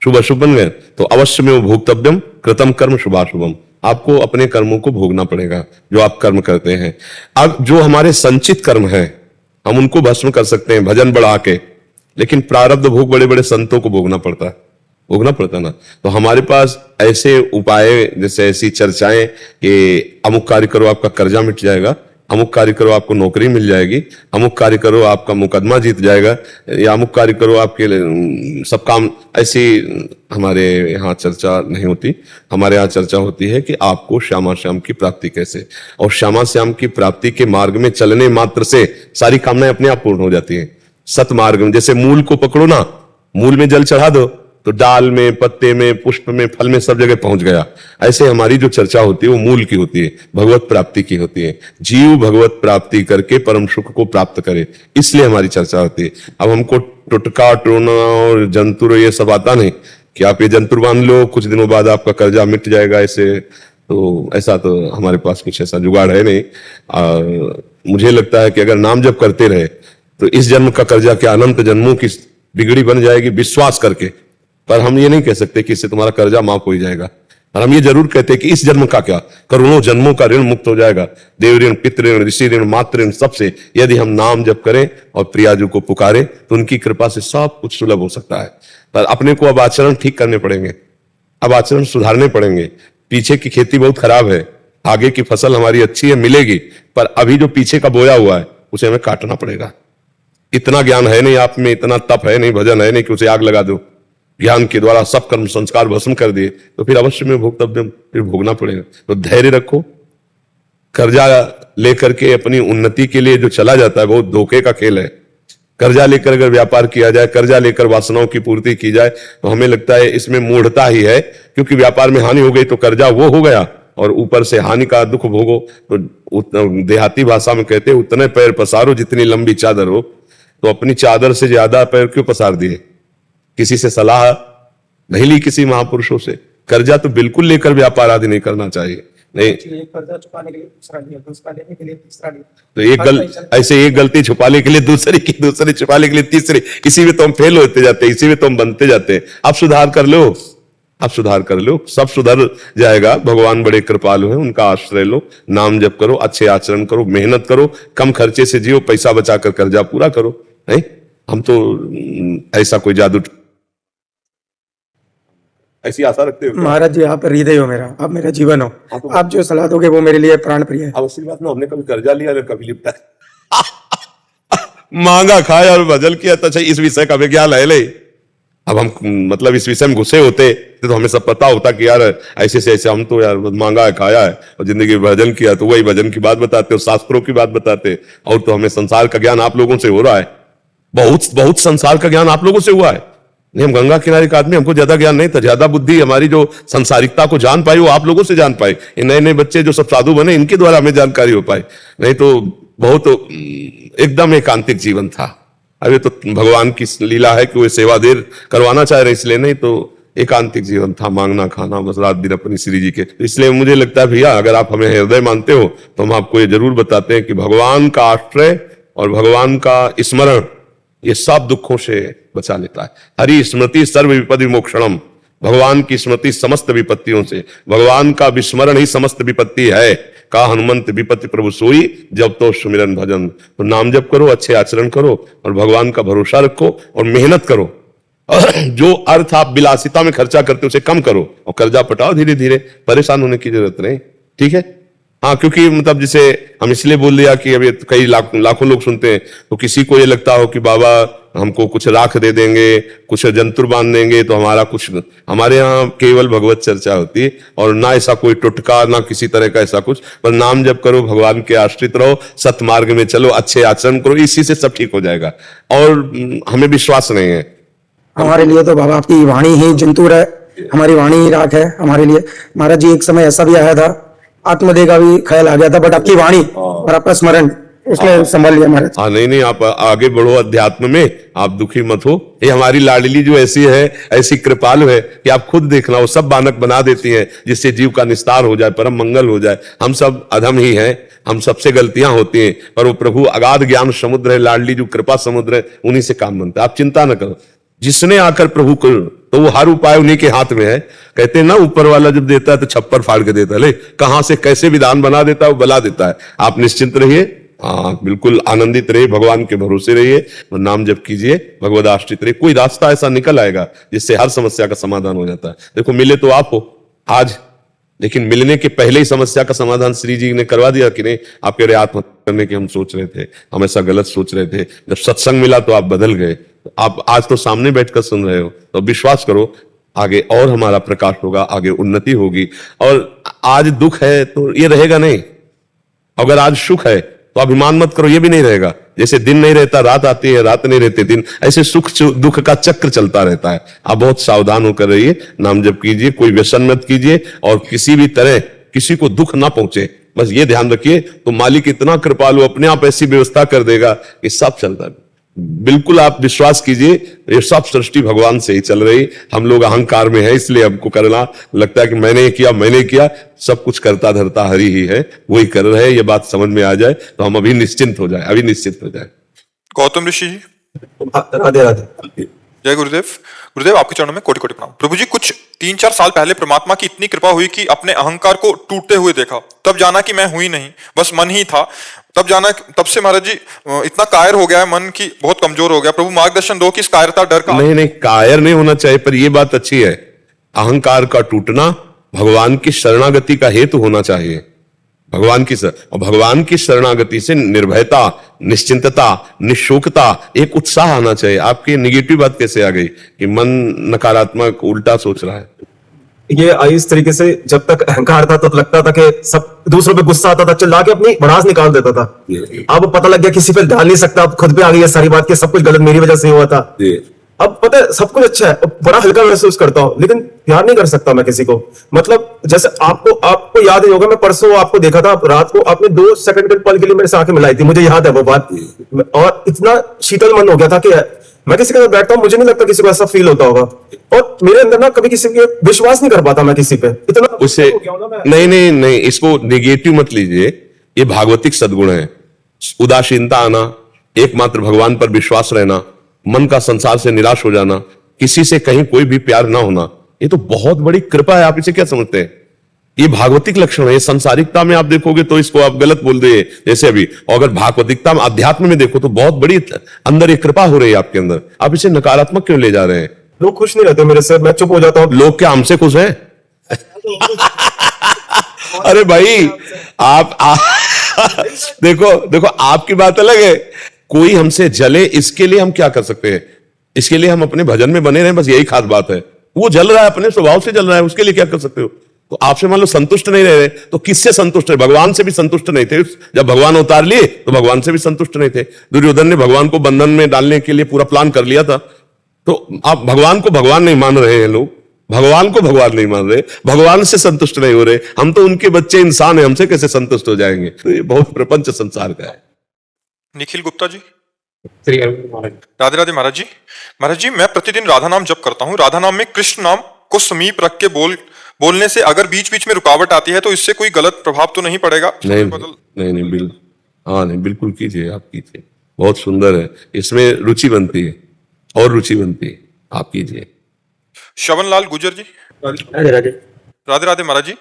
शुभ अशुभ बन गए। तो अवश्य में वो भोक्तव्यम कृतम कर्म शुभाशुभम, आपको अपने कर्मों को भोगना पड़ेगा जो आप कर्म करते हैं। अब जो हमारे संचित कर्म है हम उनको भस्म कर सकते हैं भजन बढ़ा के, लेकिन प्रारब्ध भोग बड़े बड़े संतों को भोगना पड़ता है, भोगना पड़ता ना। तो हमारे पास ऐसे उपाय, जैसे ऐसी चर्चाएं कि अमुक कार्य करो आपका कर्जा मिट जाएगा, अमुक कार्य करो आपको नौकरी मिल जाएगी, अमुक कार्य करो आपका मुकदमा जीत जाएगा, या अमुक कार्य करो आपके सब काम, ऐसी हमारे यहाँ चर्चा नहीं होती। हमारे यहाँ चर्चा होती है कि आपको श्यामा श्याम की प्राप्ति कैसे, और श्यामा श्याम की प्राप्ति के मार्ग में चलने मात्र से सारी कामनाएं अपने आप पूर्ण हो जाती हैं। सतमार्ग में जैसे मूल को पकड़ो ना, मूल में जल चढ़ा दो तो डाल में, पत्ते में, पुष्प में, फल में सब जगह पहुंच गया। ऐसे हमारी जो चर्चा होती है वो मूल की होती है, भगवत प्राप्ति की होती है। जीव भगवत प्राप्ति करके परम सुख को प्राप्त करे, इसलिए हमारी चर्चा होती है। अब हमको टुटका टोना और जंतुर ये सब आता नहीं कि आप ये जंतुर बांध लो, कुछ दिनों बाद आपका कर्जा मिट जाएगा, ऐसे तो ऐसा तो हमारे पास कुछ ऐसा जुगाड़ है नहीं। मुझे लगता है कि अगर नाम जप करते रहे तो इस जन्म का कर्जा क्या अनंत जन्मों की बिगड़ी बन जाएगी, विश्वास करके। पर हम ये नहीं कह सकते कि इससे तुम्हारा कर्जा माफ हो जाएगा, और हम ये जरूर कहते हैं कि इस जन्म का क्या, करोड़ों जन्मों का ऋण मुक्त हो जाएगा। देव ऋण, पितृ ऋण, ऋषि ऋण, मातृ ऋण, सबसे यदि हम नाम जप करें और प्रियाजू को पुकारें तो उनकी कृपा से सब कुछ सुलभ हो सकता है। पर अपने को अब आचरण ठीक करने पड़ेंगे, अब आचरण सुधारने पड़ेंगे। पीछे की खेती बहुत खराब है, आगे की फसल हमारी अच्छी है, मिलेगी, पर अभी जो पीछे का बोया हुआ है उसे हमें काटना पड़ेगा। इतना ज्ञान है नहीं आप में, इतना तप है नहीं, भजन है नहीं कि उसे आग लगा दो। ज्ञान के द्वारा सब कर्म संस्कार भस्म कर दिए तो फिर अवश्य में भोक्तव्य फिर भोगना पड़ेगा। तो धैर्य रखो। कर्जा लेकर के अपनी उन्नति के लिए जो चला जाता है बहुत धोखे का खेल है। कर्जा लेकर अगर व्यापार किया जाए, कर्जा लेकर वासनाओं की पूर्ति की जाए तो हमें लगता है इसमें मूढ़ता ही है, क्योंकि व्यापार में हानि हो गई तो कर्जा वो हो गया और ऊपर से हानि का दुख भोगो। तो देहाती भाषा में कहते हैं उतने पैर पसारो जितनी लंबी चादर हो। तो अपनी चादर से ज्यादा पैर क्यों पसार दिए? किसी से सलाह नहीं ली, किसी महापुरुषों से। कर्जा तो बिल्कुल लेकर व्यापार आदि नहीं करना चाहिए। नहीं
कर्जा चुकाने के लिए दूसरा लिया, दूसरा लेने के लिए तीसरा लिया,
तो ऐसे एक गलती छुपाने के लिए दूसरी की, दूसरी छुपाने के लिए तीसरी, इसी में तो हम फेल होते जाते हैं, इसी में तो हम बनते जाते हैं। आप सुधार कर लो, आप सुधार कर लो, सब सुधर जाएगा। भगवान बड़े कृपालु हैं, उनका आश्रय लो, नाम जप करो, अच्छे आचरण करो, मेहनत करो, कम खर्चे से जियो, पैसा बचाकर कर्जा पूरा करो। नहीं, हम तो ऐसा कोई जादू, ऐसी आशा रखते हो क्या?
महाराज जी आप हृदय हो मेरा, आप मेरा जीवन हो, आप जो सलाह दोगे वो मेरे लिए प्राण प्रिय है।
अब असली बात ना, हमने कभी कर्जा लिया ना कभी लिपटा मांगा खाया और भजन किया। तो अच्छा, इस विषय का विज्ञान है ले। अब हम मतलब इस विषय में घुसे होते तो हमें सब पता होता कि यार ऐसे से ऐसे, हम तो यार मांगा है खाया है और जिंदगी में भजन किया, तो वही भजन की बात बताते और शास्त्रों की बात बताते। और तो हमें संसार का ज्ञान आप लोगों से हो रहा है, बहुत बहुत संसार का ज्ञान आप लोगों से हुआ है। नहीं, हम गंगा किनारे का आदमी, हमको ज्यादा ज्ञान नहीं था। ज्यादा बुद्धि हमारी जो संसारिकता को जान पाई वो आप लोगों से जान पाए। ये नए नए बच्चे जो सब साधु बने, इनके द्वारा हमें जानकारी हो पाई। नहीं तो बहुत एकदम एकांतिक जीवन था। अभी तो भगवान की लीला है कि वो सेवा देर करवाना चाह रहे, इसलिए। नहीं तो एकांतिक जीवन था, मांगना खाना बस रात दिन अपनी श्री जी के। तो इसलिए मुझे लगता है भैया, अगर आप हमें हृदय मानते हो तो हम आपको ये जरूर बताते हैं कि भगवान का आश्रय और भगवान का स्मरण ये सब दुखों से बचा लेता है। हरि स्मृति सर्व विपदि मोक्षणम, भगवान की स्मृति समस्त विपत्तियों से, भगवान का विस्मरण ही समस्त विपत्ति है। का हनुमंत विपत्ति प्रभु सोई, जब तो सुमिरन भजन। तो नाम जप करो, अच्छे आचरण करो और भगवान का भरोसा रखो और मेहनत करो। जो अर्थ आप विलासिता में खर्चा करते हो उसे कम करो और कर्जा पटाओ धीरे धीरे। परेशान होने की जरूरत नहीं, ठीक है। हाँ, क्योंकि मतलब जैसे हम इसलिए बोल दिया कि अभी कई लाखों लोग सुनते हैं, तो किसी को ये लगता हो कि बाबा हमको कुछ राख दे देंगे, कुछ जंतुर बांध देंगे तो हमारा कुछ। हमारे यहाँ केवल भगवत चर्चा होती है और ना ऐसा कोई टुटका, ना किसी तरह का ऐसा कुछ। पर नाम जप करो, भगवान के आश्रित रहो, सतमार्ग में चलो, अच्छे आचरण करो, इसी से सब ठीक हो जाएगा। और हमें विश्वास नहीं है।
हमारे लिए तो बाबा आपकी वाणी ही जंतुर है, हमारी वाणी ही राख है हमारे लिए। महाराज जी एक समय ऐसा भी आया था, आत्मदेह का भी ख्याल आ गया था, बट आपकी वाणी और आपका स्मरण उसने संभाल लिया महाराज।
हाँ, नहीं, आप आगे बढ़ो अध्यात्म में, आप दुखी मत हो। ये हमारी लाडली जो ऐसी है, ऐसी कृपालु है कि आप खुद देखना, वो सब बानक बना देती है जिससे जीव का निस्तार हो जाए, परम मंगल हो जाए। हम सब अधम ही हैं, हम सबसे गलतियां होती हैं, पर वो प्रभु अगाध ज्ञान समुद्र है, लाडली जो कृपा समुद्र है, उन्हीं से काम बनता है। आप चिंता न करो, जिसने आकर प्रभु को, तो वो हर उपाय उन्हीं के हाथ में है। कहते हैं ना, ऊपर वाला जब देता है तो छप्पर फाड़ के देता है, ले कहां से कैसे विधान बना देता है वो बला देता है। आप निश्चिंत रहिए, हाँ बिल्कुल आनंदित रहिए, भगवान के भरोसे रहिए, नाम जप कीजिए, भगवद आश्रित रहिए। कोई रास्ता ऐसा निकल आएगा जिससे हर समस्या का समाधान हो जाता है। देखो, मिले तो आप हो आज, लेकिन मिलने के पहले ही समस्या का समाधान श्री जी ने करवा दिया कि नहीं। आप कह रहे आत्महत्या करने की हम सोच रहे थे, हम ऐसा गलत सोच रहे थे, जब सत्संग मिला तो आप बदल गए। आप आज तो सामने बैठकर सुन रहे हो, तो विश्वास करो आगे और हमारा प्रकाश होगा, आगे उन्नति होगी। और आज दुख है तो ये रहेगा नहीं, अगर आज सुख है तो अभिमान मत करो, ये भी नहीं रहेगा। जैसे दिन नहीं रहता रात आती है, रात नहीं रहते दिन, ऐसे सुख दुख का चक्र चलता रहता है। आप बहुत सावधान होकर रहिए, नाम जप कीजिए, कोई व्यसन मत कीजिए और किसी भी तरह किसी को दुख ना पहुंचे, बस ये ध्यान रखिए। तो मालिक इतना कृपालु, अपने आप ऐसी व्यवस्था कर देगा कि सब चलता है। बिल्कुल आप विश्वास कीजिए, ये सब सृष्टि भगवान से ही चल रही। हम लोग अहंकार में है, इसलिए हमको करना लगता है कि मैंने किया। सब कुछ करता धरता हरि ही है, वही कर रहे हैं। ये बात समझ में आ जाए तो हम अभी निश्चिंत हो जाए।
गौतम ऋषि जी,
राधे राधे।
जय गुरुदेव। गुरुदेव आपके चरणों में कोटि कोटि प्रणाम। प्रभु जी, कुछ 3-4 साल पहले परमात्मा की इतनी कृपा हुई कि अपने अहंकार को टूटते हुए देखा। तब जाना कि मैं हुई नहीं, बस मन ही था। तब से महाराज जी इतना कायर हो गया है मन की, बहुत कमजोर हो गया। प्रभु मार्गदर्शन दो कि इस कायरता डर का।
नहीं, कायर नहीं होना चाहिए, पर यह बात अच्छी है, अहंकार का टूटना भगवान की शरणागति का हेतु होना चाहिए। भगवान की शरणागति से निर्भयता, निश्चिंतता, निशोकता, एक उत्साह आना चाहिए। आपकी निगेटिव बात कैसे आ गई कि मन नकारात्मक उल्टा सोच रहा है?
ये आई इस तरीके से, जब तक अहंकार था तब लगता था कि सब दूसरों पे गुस्सा आता था, चिल्ला के अपनी भड़ास निकाल देता था। अब पता लग गया किसी पे डाल नहीं सकता, अब खुद पे आ गई है सारी बात कि सब कुछ गलत मेरी वजह से हुआ था। अब पता है सब कुछ अच्छा है, बड़ा हल्का महसूस करता हूँ, लेकिन प्यार नहीं कर सकता मैं किसी को। मतलब जैसे आपको याद ही होगा, मैं परसों आपको देखा था रात को, आपने 2 सेकंड के पल के लिए मेरे से आंखें मिलाई थी, मुझे याद है वो बात। और इतना शीतल मन हो गया था कि मैं किसी के साथ बैठता हूँ, मुझे नहीं लगता किसी को ऐसा फील होता होगा। और मेरे अंदर ना कभी किसी पे विश्वास नहीं कर पाता मैं किसी पे, इतना
उसे नहीं, इसको नेगेटिव मत लीजिए, ये भागवतिक सद्गुण है। उदासीनता आना, एकमात्र भगवान पर विश्वास रहना, मन का संसार से निराश हो जाना, किसी से कहीं कोई भी प्यार ना होना, ये तो बहुत बड़ी कृपा है। आप इसे क्या समझते हैं? ये भागवतिक लक्षण है। ये संसारिकता में आप देखोगे तो इसको आप गलत बोल दिए जैसे अभी, और अगर भागवतिकता में अध्यात्म में देखो तो बहुत बड़ी अंदर एक कृपा हो रही है आपके अंदर। आप इसे नकारात्मक क्यों ले जा रहे हैं?
लोग खुश नहीं रहते मेरे से, मैं चुप हो जाता हूँ।
लोग क्या हमसे खुश हैं? अरे भाई देखो आपकी बात अलग है। कोई हमसे जले इसके लिए हम क्या कर सकते हैं? इसके लिए हम अपने भजन में बने रहें, बस यही खास बात है। वो जल रहा है, अपने स्वभाव से जल रहा है, उसके लिए क्या कर सकते हो? तो आपसे मान लो संतुष्ट नहीं रह रहे तो किससे संतुष्ट है? भगवान से भी संतुष्ट नहीं थे। जब भगवान उतार लिए तो भगवान से भी संतुष्ट नहीं थे। दुर्योधन ने भगवान को बंधन में डालने के लिए पूरा प्लान कर लिया था। तो आप भगवान को भगवान नहीं मान रहे हैं, लोग भगवान को भगवान नहीं मान रहे, भगवान से संतुष्ट नहीं हो रहे। हम तो उनके बच्चे इंसान हैं, हमसे कैसे संतुष्ट हो जाएंगे? तो ये बहुत प्रपंच संसार का है।
निखिल गुप्ता जी,
श्री अरविंद महाराज।
राधे राधे महाराज जी। महाराज जी, मैं प्रतिदिन राधा नाम जप करता हूँ। राधा नाम में कृष्ण नाम को समीप रख के बोलने से अगर बीच बीच में रुकावट आती है तो इससे कोई गलत प्रभाव तो नहीं पड़ेगा?
नहीं नहीं बिल्कुल, हाँ नहीं बिल्कुल कीजिए, आप कीजिए, बहुत सुंदर है। इसमें रुचि बनती है और रुचि बनती है, आप कीजिए।
श्रवणलाल गुजर जी,
राधे राधे।
राधे राधे महाराज जी।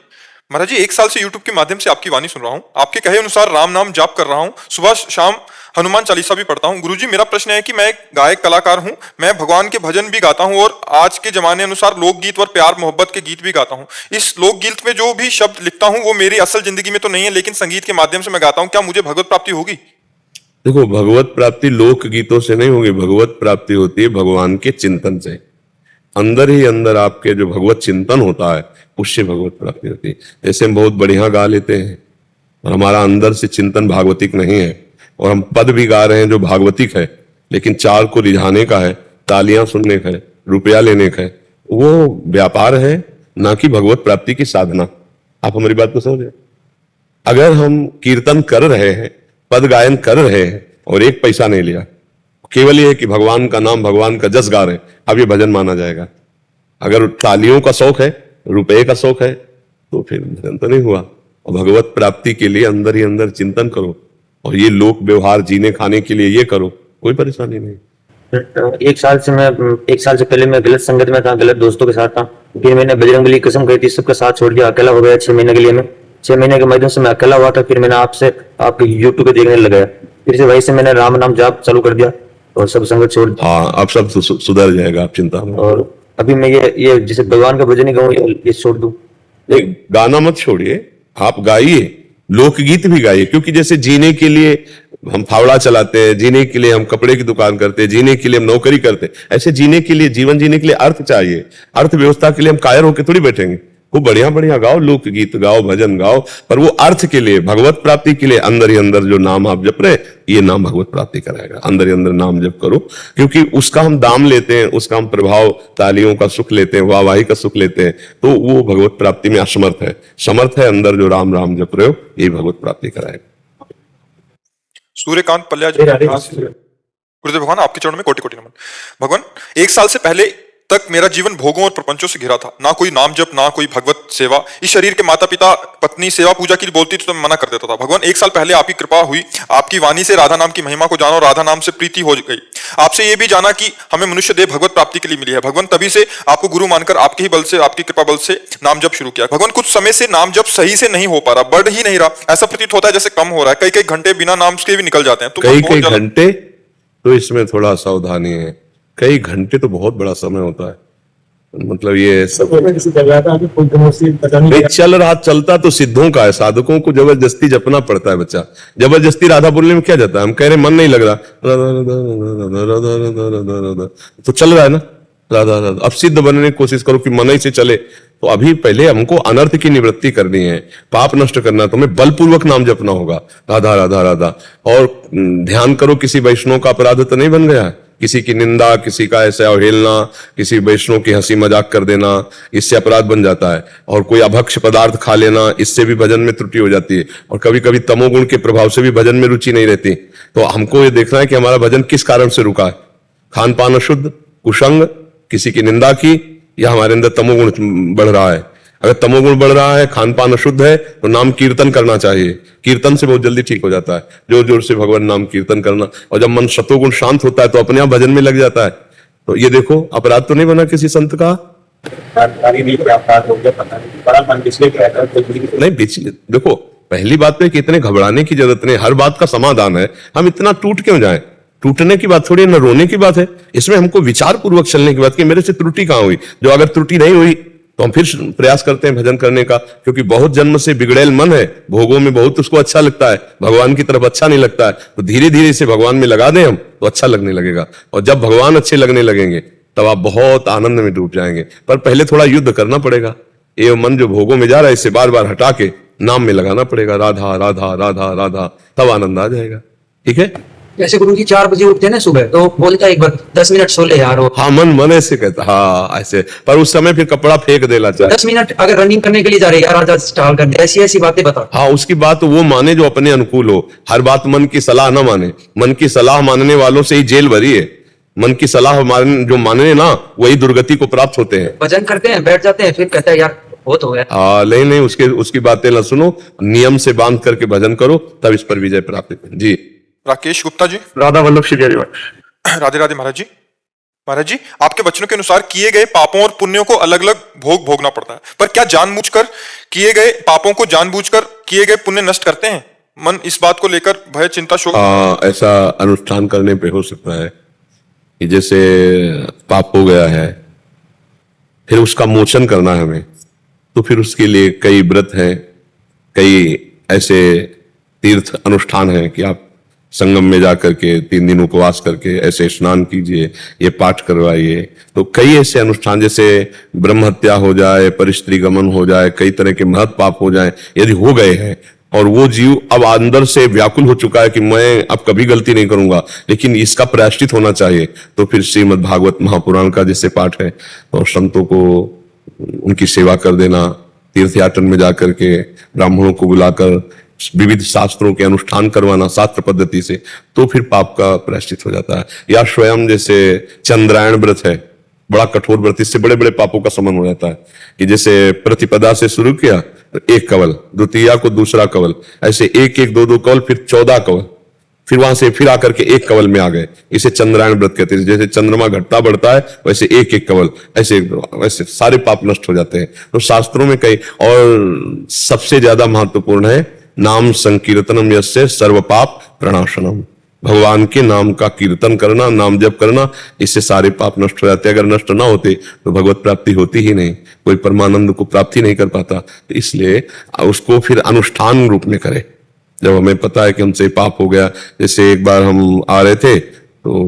महाराज जी, 1 साल से YouTube के माध्यम से आपकी वाणी सुन रहा हूँ। आपके कहे अनुसार राम नाम जाप कर रहा हूँ। सुबह शाम हनुमान चालीसा भी पढ़ता हूँ। गुरुजी, मेरा प्रश्न है कि मैं एक गायक कलाकार हूँ। मैं भगवान के भजन भी गाता हूँ और आज के जमाने अनुसार लोकगीत और प्यार मोहब्बत के गीत भी गाता हूँ। इस लोकगीत में जो भी शब्द लिखता हूँ वो मेरी असल जिंदगी में तो नहीं है, लेकिन संगीत के माध्यम से मैं गाता हूँ। क्या मुझे भगवत प्राप्ति होगी?
देखो, भगवत प्राप्ति लोक गीतों से नहीं होगी। भगवत प्राप्ति होती है भगवान के चिंतन से। अंदर ही अंदर आपके जो भगवत चिंतन होता है उससे भगवत प्राप्ति होती है। जैसे हम बहुत बढ़िया गा लेते हैं और हमारा अंदर से चिंतन भागवतिक नहीं है, और हम पद भी गा रहे हैं जो भागवतिक है, लेकिन चार को रिझाने का है, तालियां सुनने का है, रुपया लेने का है, वो व्यापार है, ना कि भगवत प्राप्ति की साधना। आप हमारी बात को समझे? अगर हम कीर्तन कर रहे हैं, पद गायन कर रहे हैं और 1 पैसा नहीं लिया, केवल ये है कि भगवान का नाम, भगवान का जस गा रहे हैं, अब ये भजन माना जाएगा। अगर तालियों का शौक है, रुपए का शौक है, तो फिर भजन तो नहीं हुआ। और भगवत प्राप्ति के लिए अंदर ही अंदर चिंतन करो, और ये लोक व्यवहार जीने खाने के लिए ये करो, कोई परेशानी नहीं।
1 साल से पहले मैं गलत संगत में था, गलत दोस्तों के साथ था। फिर मैंने बजरंगबली कसम खाई थी, सबका साथ छोड़ दिया, अकेला हो गया 6 महीने के लिए। मैं 6 महीने के माध्यम से मैं अकेला हुआ था। फिर मैंने आपके यूट्यूब पे देखने लगा। फिर से वहीं से मैंने राम नाम जाप चालू कर दिया और सब संगत छोड़ दी।
हाँ, अब सब सुधर जाएगा, आप चिंता मत।
और अभी मैं ये जैसे भगवान का भजन ही गाऊं, ये छोड़ दूं?
नहीं, गाना मत छोड़िए, आप गाइए, लोकगीत भी गाइए। क्योंकि जैसे जीने के लिए हम फावड़ा चलाते हैं, जीने के लिए हम कपड़े की दुकान करते हैं, जीने के लिए हम नौकरी करते हैं, ऐसे जीने के लिए, जीवन जीने के लिए अर्थ चाहिए। अर्थव्यवस्था के लिए हम कायर होकर थोड़ी बैठेंगे। खूब बढ़िया बढ़िया गाओ, लोकगीत गाओ, भजन गाओ, पर वो अर्थ के लिए, भगवत प्राप्ति के लिए अंदर ही अंदर जो नाम आप जप रहे, ये नाम भगवत प्राप्ति कराएगा। अंदर ही अंदर नाम जप करो, क्योंकि उसका हम दाम लेते हैं, उसका हम प्रभाव, तालियों का सुख लेते हैं, वाहवाही का सुख लेते हैं, तो वो भगवत प्राप्ति में असमर्थ है। समर्थ है अंदर जो राम राम जप रहे हो, यही भगवत प्राप्ति कराएगा।
सूर्यकांत पल्या जी, गुरुदेव भगवान, आपके चरणों में कोटि कोटि नमन। भगवान, 1 साल से पहले तक मेरा जीवन भोगों और प्रपंचों से घिरा था। ना कोई नाम जप, ना कोई भगवत सेवा। इस शरीर के माता पिता पत्नी सेवा पूजा की बोलती तो मैं मना कर देता था। भगवान, 1 साल पहले आपकी कृपा हुई, आपकी वाणी से राधा नाम की महिमा को जाना और राधा नाम से प्रीति हो गई। आपसे ये भी जाना कि हमें मनुष्य देह भगवत प्राप्ति के लिए मिली है। भगवान, तभी से आपको गुरु मानकर आपके ही बल से, आपकी कृपा बल से नाम जप शुरू किया। भगवान, कुछ समय से नाम जप सही से नहीं हो पा रहा, बढ़ ही नहीं रहा। ऐसा प्रतीत होता है जैसे कम हो रहा है। कई घंटे बिना नाम के भी निकल जाते हैं। तो
कई घंटे, तो इसमें थोड़ा सावधानी है। कई घंटे तो बहुत बड़ा समय होता है। मतलब ये सब चल रहा, चलता तो सिद्धों का है। साधकों को जबरदस्ती जपना पड़ता है। बच्चा जबरदस्ती राधा बोलने में क्या जाता है? हम कह रहे मन नहीं लग रहा, तो चल रहा है ना राधा राधा। अब सिद्ध बनने की कोशिश करो कि मन ही से चले। तो अभी पहले हमको अनर्थ की निवृत्ति करनी है, पाप नष्ट करना है, तो हमें बलपूर्वक नाम जपना होगा, राधा राधा राधा। और ध्यान करो, किसी वैष्णव का अपराध तो नहीं बन गया है। किसी की निंदा, किसी का ऐसे अवहेलना, किसी वैष्णव की हंसी मजाक कर देना, इससे अपराध बन जाता है। और कोई अभक्ष पदार्थ खा लेना, इससे भी भजन में त्रुटि हो जाती है। और कभी कभी तमोगुण के प्रभाव से भी भजन में रुचि नहीं रहती। तो हमको ये देखना है कि हमारा भजन किस कारण से रुका है। खान पान अशुद्ध, कुसंग, किसी की निंदा की, या हमारे अंदर तमोगुण बढ़ रहा है। अगर तमोगुण बढ़ रहा है, खान पान अशुद्ध है, तो नाम कीर्तन करना चाहिए। कीर्तन से बहुत जल्दी ठीक हो जाता है। जोर जोर से भगवान नाम कीर्तन करना। और जब मन सतोगुण शांत होता है तो अपने आप भजन में लग जाता है। तो ये देखो, अपराध तो नहीं बना किसी संत का,
जानकारी नहीं क्या अपराध हो गया पता नहीं, बड़ा मन पिछले क्या था
नहीं पिछले देखो, पहली बात तो है कि इतने घबराने की जरूरत नहीं, हर बात का समाधान है। हम इतना टूट क्यों जाएं? टूटने की बात थोड़ी, न रोने की बात है। इसमें हमको विचार पूर्वक चलने की बात कि मेरे से त्रुटि कहां हुई। जो अगर त्रुटि नहीं हुई तो हम फिर प्रयास करते हैं भजन करने का, क्योंकि बहुत जन्म से बिगड़ेल मन है, भोगों में बहुत उसको अच्छा लगता है, भगवान की तरफ अच्छा नहीं लगता है। तो धीरे धीरे इसे भगवान में लगा दें हम तो अच्छा लगने लगेगा, और जब भगवान अच्छे लगने लगेंगे तब आप बहुत आनंद में डूब जाएंगे। पर पहले थोड़ा युद्ध करना पड़ेगा। ये मन जो भोगों में जा रहा है इसे बार बार हटा के नाम में लगाना पड़ेगा, राधा राधा राधा राधा, तब आनंद आ जाएगा। ठीक है।
जैसे गुरु जी 4 बजे उठते हैं ना सुबह, तो बोलता है एक बार 10 मिनट सो ले यार।
हाँ, मन ऐसे कहता, हाँ ऐसे, पर उस समय फिर कपड़ा फेंक देना चाहिए।
10 मिनट अगर रनिंग करने के लिए जा रहे हैं यार, आजा स्टाल करने, ऐसी ऐसी बातें बता।
हाँ, उसकी बात वो माने जो अपने अनुकूल हो। हर बात मन की सलाह ना माने। मन की सलाह मानने वालों से ही जेल भरी है। मन की सलाह जो माने ना, वही दुर्गति को प्राप्त होते हैं।
भजन करते हैं, बैठ जाते हैं, फिर कहते हैं यार बहुत हो गया।
हाँ, नहीं, उसकी बातें ना सुनो, नियम से बांध करके भजन करो, तब इस पर विजय प्राप्त है। जी।
राकेश गुप्ता जी।
राधा वल्लभ श्री हरिवंश।
राधे राधे महाराज जी। महाराज जी, आपके वचनों के अनुसार किए गए पापों और पुण्यों को अलग अलग भोगना पड़ता है, पर क्या जानबूझकर किए गए पापों को जानबूझकर किए गए पुण्य नष्ट करते हैं? मन इस बात को लेकर भय, चिंता, शोक।
ऐसा अनुष्ठान करने पे हो सकता है कि जैसे पाप हो गया है, फिर उसका मोचन करना है हमें, तो फिर उसके लिए कई व्रत हैं, कई ऐसे तीर्थ अनुष्ठान हैं कि आप संगम में जाकर के 3 दिन उपवास करके ऐसे स्नान कीजिए, ये पाठ करवाइए। तो कई ऐसे अनुष्ठान, जैसे ब्रह्म हत्या हो जाए, परिस्त्री गमन हो जाए, कई तरह के महत् पाप हो जाए, यदि हो गए हैं और वो जीव अब अंदर से व्याकुल हो चुका है कि मैं अब कभी गलती नहीं करूंगा, लेकिन इसका प्रायश्चित होना चाहिए, तो फिर श्रीमद् भागवत महापुराण का जैसे पाठ है, और संतों को उनकी सेवा कर देना, तीर्थ यात्रा में जाकर के ब्राह्मणों को बुलाकर विविध शास्त्रों के अनुष्ठान करवाना शास्त्र पद्धति से, तो फिर पाप का प्रायश्चित हो जाता है। या स्वयं जैसे चंद्रायण व्रत है, बड़ा कठोर व्रत, इससे बड़े बड़े पापों का शमन हो जाता है। कि जैसे प्रतिपदा से शुरू किया तो 1 कवल, द्वितीया को दूसरा कवल, ऐसे 1-1, 2-2 कवल, फिर 14 कवल, फिर वहां से फिर आकर के 1 कवल में आ गए। इसे चंद्रायण व्रत कहते हैं। जैसे चंद्रमा घटता बढ़ता है वैसे 1-1 कवल, ऐसे सारे पाप नष्ट हो जाते हैं। तो शास्त्रों में कई, और सबसे ज्यादा महत्वपूर्ण है नाम संकीर्तनम यस्य सर्व पाप प्रणाशनम। भगवान के नाम का कीर्तन करना, नाम जप करना, इससे सारे पाप नष्ट हो जाते हैं। अगर नष्ट ना होते तो भगवत प्राप्ति होती ही नहीं, कोई परमानंद को प्राप्ति नहीं कर पाता। तो इसलिए उसको फिर अनुष्ठान रूप में करे। जब हमें पता है कि हमसे पाप हो गया, जैसे एक बार हम आ रहे थे तो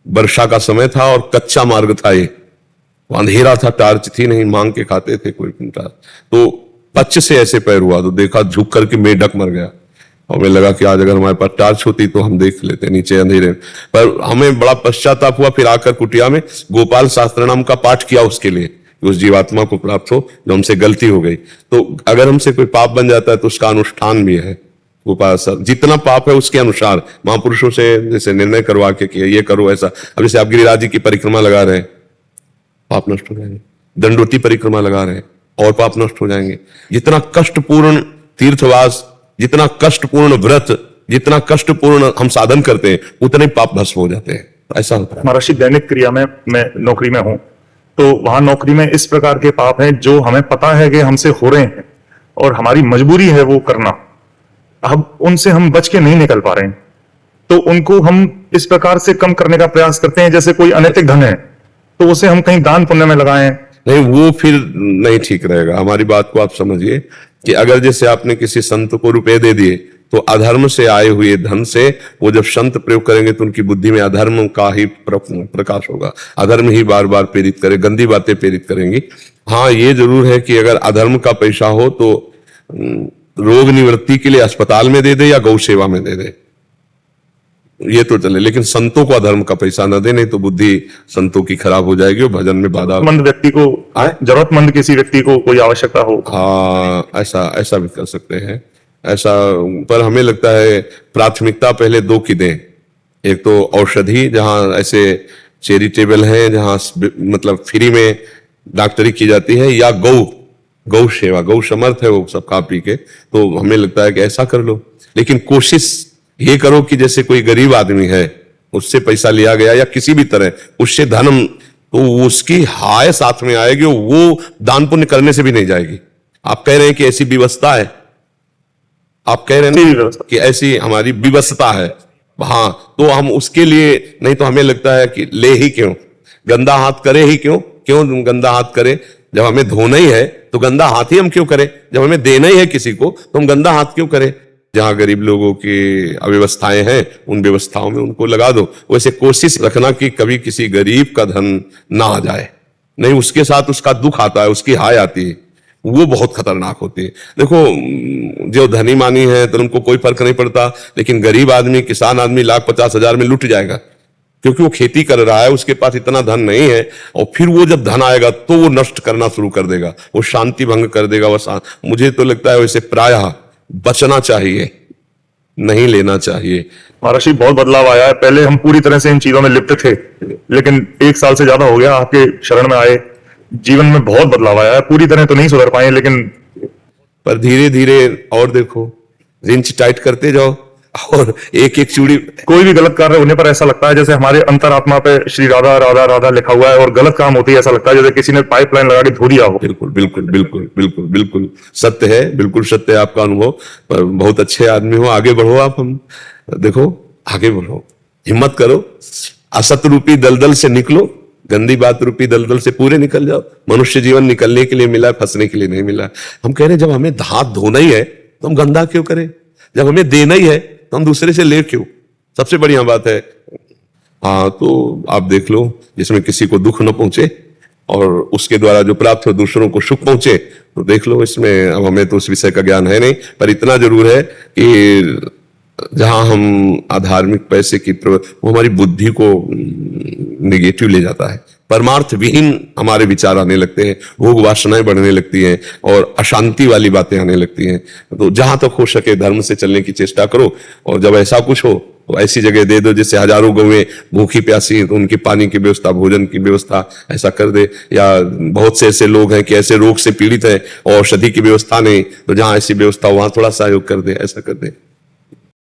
वर्षा का समय था और कच्चा मार्ग था, ये अंधेरा था, टार्च थी नहीं, मांग के खाते थे कोई टार्च, तो पच्च से ऐसे पैर हुआ तो देखा झुक करके मेढक मर गया। और हमें लगा कि आज अगर हमारे पास टार्च होती तो हम देख लेते नीचे अंधेरे, पर हमें बड़ा पश्चाताप हुआ। फिर आकर कुटिया में गोपाल शास्त्र नाम का पाठ किया उसके लिए, उस जीवात्मा को प्राप्त हो जो हमसे गलती हो गई। तो अगर हमसे कोई पाप बन जाता है तो उसका अनुष्ठान भी है। गोपाल साहब जितना पाप है उसके अनुसार महापुरुषों से जैसे निर्णय करवा के कि ये करो ऐसा। अब जैसे आप गिरिराज जी की परिक्रमा लगा रहे हैं, पाप नष्ट हो जाएंगे। दंडोती परिक्रमा लगा रहे हैं और पाप नष्ट हो जाएंगे। जितना कष्टपूर्ण तीर्थवास, जितना कष्टपूर्ण व्रत, जितना कष्टपूर्ण हम साधन करते हैं, उतने पाप भस्म हो जाते हैं। ऐसा होता है।
महर्षि दैनिक क्रिया में मैं नौकरी में हूं, तो वहां नौकरी में इस प्रकार के पाप हैं जो हमें पता है कि हमसे हो रहे हैं और हमारी मजबूरी है वो करना। अब उनसे हम बच के नहीं निकल पा रहे हैं, तो उनको हम इस प्रकार से कम करने का प्रयास करते हैं। जैसे कोई अनैतिक धन है तो उसे हम कहीं दान पुण्य में लगाएं।
नहीं, वो फिर नहीं ठीक रहेगा। हमारी बात को आप समझिए कि अगर जैसे आपने किसी संत को रुपए दे दिए तो अधर्म से आए हुए धन से वो जब संत प्रयोग करेंगे तो उनकी बुद्धि में अधर्म का ही प्रकाश होगा, अधर्म ही बार बार प्रेरित करे, गंदी बातें प्रेरित करेंगी। हाँ, ये जरूर है कि अगर अधर्म का पैसा हो तो रोग निवृत्ति के लिए अस्पताल में दे दे या गौ सेवा में दे दे, ये तो चले, लेकिन संतों को अधर्म का पैसा न दे, नहीं तो बुद्धि संतों की खराब हो जाएगी और भजन में बाधा।
जरूरतमंद व्यक्ति को, जरूरतमंद किसी व्यक्ति को कोई आवश्यकता हो,
हाँ ऐसा भी कर सकते हैं। ऐसा, पर हमें लगता है प्राथमिकता पहले 2 की दें। एक तो औषधि, जहां ऐसे चैरिटेबल है जहां मतलब फ्री में डॉक्टरी की जाती है, या गौ सेवा, गौ समर्थ है वो सब खा पी के, तो हमें लगता है कि ऐसा कर लो। लेकिन कोशिश ये करो कि जैसे कोई गरीब आदमी है, उससे पैसा लिया गया या किसी भी तरह उससे धन तो उसकी हाय साथ में आएगी, वो दान पुण्य करने से भी नहीं जाएगी। आप कह रहे हैं कि ऐसी व्यवस्था है, आप कह रहे हैं ना कि ऐसी हमारी विवशता है, हाँ, तो हम उसके लिए नहीं तो हमें लगता है कि ले ही क्यों, गंदा हाथ करे ही क्यों, क्यों गंदा हाथ करे? जब हमें धोना ही है तो गंदा हाथ ही हम क्यों करें? जब हमें देना ही है किसी को तो हम गंदा हाथ क्यों करें? जहां गरीब लोगों की अव्यवस्थाएं हैं उन व्यवस्थाओं में उनको लगा दो। वैसे कोशिश रखना कि कभी किसी गरीब का धन ना आ जाए, नहीं उसके साथ उसका दुख आता है, उसकी हाय आती है, वो बहुत खतरनाक होती है। देखो, जो धनी मानी है तो उनको कोई फर्क नहीं पड़ता, लेकिन गरीब आदमी, किसान आदमी 1,50,000 में लुट जाएगा, क्योंकि वो खेती कर रहा है, उसके पास इतना धन नहीं है, और फिर वो जब धन आएगा तो वो नष्ट करना शुरू कर देगा, वो शांति भंग कर देगा। मुझे तो लगता है वैसे प्रायः बचना चाहिए, नहीं लेना चाहिए।
महाराज, बहुत बदलाव आया है। पहले हम पूरी तरह से इन चीजों में लिप्त थे, लेकिन 1 साल से ज्यादा हो गया आपके शरण में आए, जीवन में बहुत बदलाव आया है। पूरी तरह तो नहीं सुधर पाए, लेकिन
पर धीरे धीरे, और देखो, रिंच टाइट करते जाओ और एक एक चूड़ी।
कोई भी गलत कार्य होने पर ऐसा लगता है जैसे हमारे अंतरात्मा पे श्री राधा राधा राधा लिखा हुआ है, और गलत काम होती है ऐसा लगता है जैसे किसी ने पाइपलाइन लगा के धो दिया हो।
बिल्कुल बिल्कुल बिल्कुल बिल्कुल बिल्कुल सत्य है, बिल्कुल सत्य है आपका अनुभव। पर बहुत अच्छे आदमी हो, आगे बढ़ो आप। हम देखो, आगे बढ़ो, हिम्मत करो, असत रूपी दलदल से निकलो, गंदी बात रूपी दलदल से पूरे निकल जाओ। मनुष्य जीवन निकलने के लिए मिला है, फंसने के लिए नहीं मिला। हम कह रहे हैं जब हमें हाथ धोना ही है तो हम गंदा क्यों करें? जब हमें देना ही है तो हम दूसरे से ले क्यों? सबसे बढ़िया बात है। हाँ, तो आप देख लो, जिसमें किसी को दुख न पहुंचे और उसके द्वारा जो प्राप्त हो दूसरों को सुख पहुंचे, तो देख लो। इसमें अब हमें तो उस विषय का ज्ञान है नहीं, पर इतना जरूर है कि जहां हम अधार्मिक पैसे की वो हमारी बुद्धि को निगेटिव ले जाता है, परमार्थ विहीन हमारे विचार आने लगते हैं, भोग वासनाएं बढ़ने लगती हैं और अशांति वाली बातें आने लगती हैं। तो जहां तक हो सके धर्म से चलने की चेष्टा करो, और जब ऐसा कुछ हो तो ऐसी जगह दे दो जैसे हजारों गौएं भूखी प्यासी, तो उनकी पानी की व्यवस्था, भोजन की व्यवस्था ऐसा कर दे। या बहुत से ऐसे लोग हैं कि ऐसे रोग से पीड़ित हैं और औषधि की व्यवस्था नहीं, तो जहां ऐसी व्यवस्था वहां थोड़ा सहयोग कर दे, ऐसा कर दे।